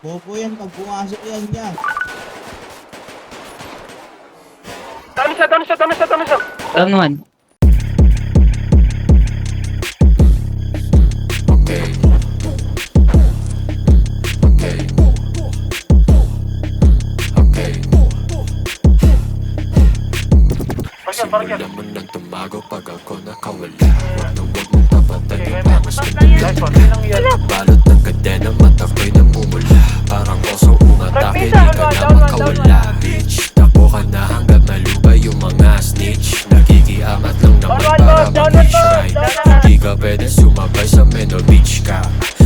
Bobo yan, pag pumasok yan niya. Dami siya. Round 1. Parang Laman ng tumago pag ako nakawala. Huwag na huwag mong papatay ang bangas ko dala. Balot ng kadena, mata ko'y namumula. Parang osong umatake, di ka na makawala. Bitch, tapo ka na hanggang malubay yung mga snitch. Nakikiamat lang naman para mag-beach ride. Hindi ka pwede sumabay sa Meno Beach ka.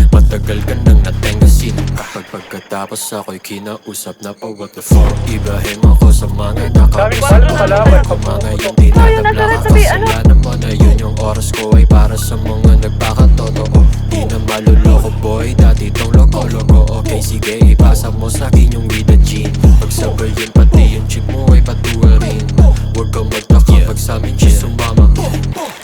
Matagal ka nang natenga, sino ka? Pagkatapos ako'y kinausap na pa what the fuck. Ibrahim ako sa mga nakabusap ko mga yung dinadamla ka. Kasalanan mo na yun yung oras ko ay para sa mga nagpakatotoo. Di na maluloko boy, dati tong loko-loko. Okay sige, ipasa mo sa'kin yung with a gin. Pagsabay yun pati yung chick mo ay patuwa rin. Huwag kang magtaka pag sa'min siya sumama.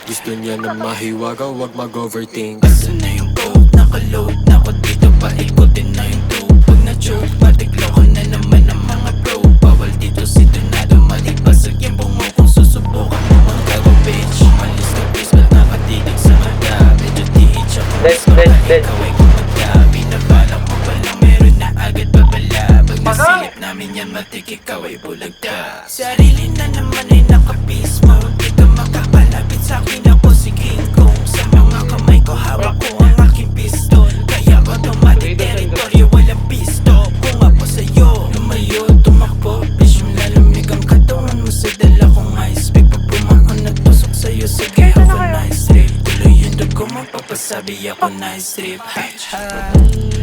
Gusto niya na mahiwaga, huwag mag-overthink. Asa na yung code, naka-load na ko dito, paikotin na yung dope. Pag na-choke, patikloko na naman ang mga bro. Bawal dito si Donado, malibasag yung bungo kung susubukan mo magkago bitch. Umalis na please, ba't nakatitig sa mata? Medyo TH ako, mas mabalik kaway kung magkabi. Nabalak mo palang meron na agad babala. Pag nasilip namin yan, matik ikaw ay bulagta. Sarili na naman ay naka-peace mode. Di ka makapalapit sa'kin, ako si King Kong. Sa mga kamay ko, hawak ko ang aking pistol. Kaya automatic territory, walang pisto. Kung ako sa'yo, lumayo, tumakbo. Bitch, lalamig ang katawan mo sa dala kong ice pick. Pag bumangon at tusok sa'yo, sige, have a nice trip. Tuloy yung dugo mo, papasabi ako nice trip.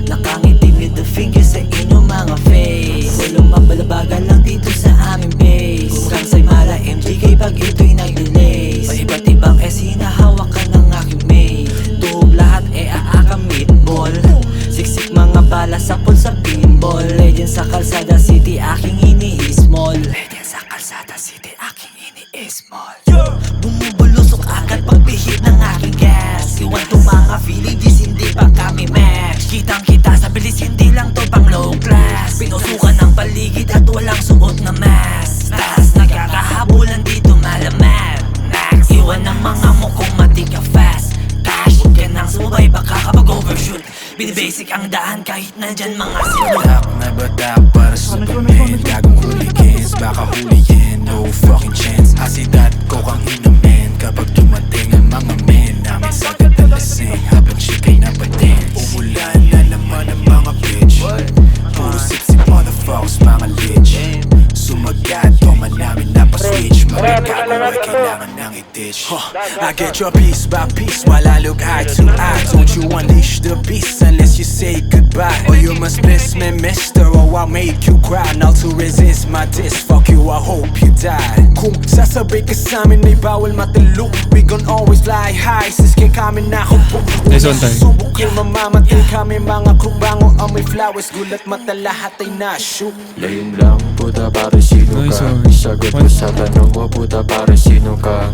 Nakangiti with the fingers sa inyong mga face. Walang mabalabagan lang dito sa aming base. Kung sa'y mala MGK pag ito'y nag-delays. Paiba't ibang S, hinahawak ka ng aking mate. Tuhog lahat aaka meatball. Siksik mga bala sa pulsa pinball. Legend sa Calzada City, aking ini-small. Legend sa Calzada City, aking ini-small. Bumubulusok agad pagbihit ng aking gas. Iwan to mga feelings, hindi pa kami match. Kitang kita sa bilis, hindi lang to pang low class. Pinusukan ng paligid at walang suot na mask. Taas nagkakahabulan dito malaman. Max, iwan ng mga mukhang matika fast. Cash, huwag ka nang sumabay, baka kapag overshoot. Binibasic ang daan kahit nandyan mga silot. Batak na batak para sa pagmen. Gagong hooligans, baka hulihin. No fucking chance. Asidat ko kang inumin. Kapag dumating ang mga men namin sa kadalasing. Habang chikay na patin. Umulan na naman ang mga bitch. Puro sipsip motherfuckers, mga lich. Sumagat, toma namin napaswitch. Mga gago ay kailangan nang i-ditch. I get your piece by piece while I look eye to eye. Don't you unleash the beast unless you say goodbye. Or you must bless me, mister, or I'll make you cry. Now to resist my diss, fuck you, I hope you die. Kung sasabay ka sa'min ay bawal matulog. We gon' always fly high, siskay kami nakabuk. Nice one, Tay. Subok kayo mamamatay kami mga krubango. Amoy flowers, gulat mata lahat ay na-shoot. Lame lang, puta pare sino Nice ka? one. Sagot ko sa tanong mo, puta pare sino ka?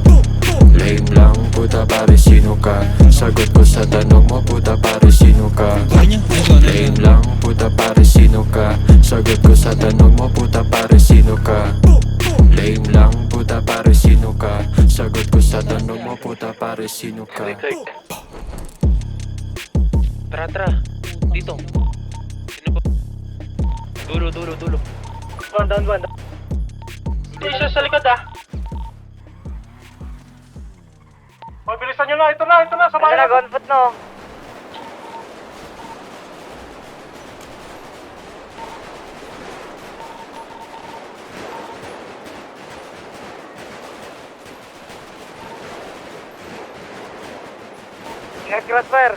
Lame lang, puta pare sino ka? Sagot ko sa tanong mo, puta pare sino ka? Lame lang, puta pare sino ka? Sagot ko sa tanong mo, puta pare sino ka? Lame lang, puta pare sino ka? Sagot ko sa tanong mo, puta pare sino ka? Tara. Dito. Sino ba? Dulo. Down. Hindi siya sa likod ah. Hoy, bilisan nyo na. Ito na. Sabay na. Gunfoot no. Ingat crossfire.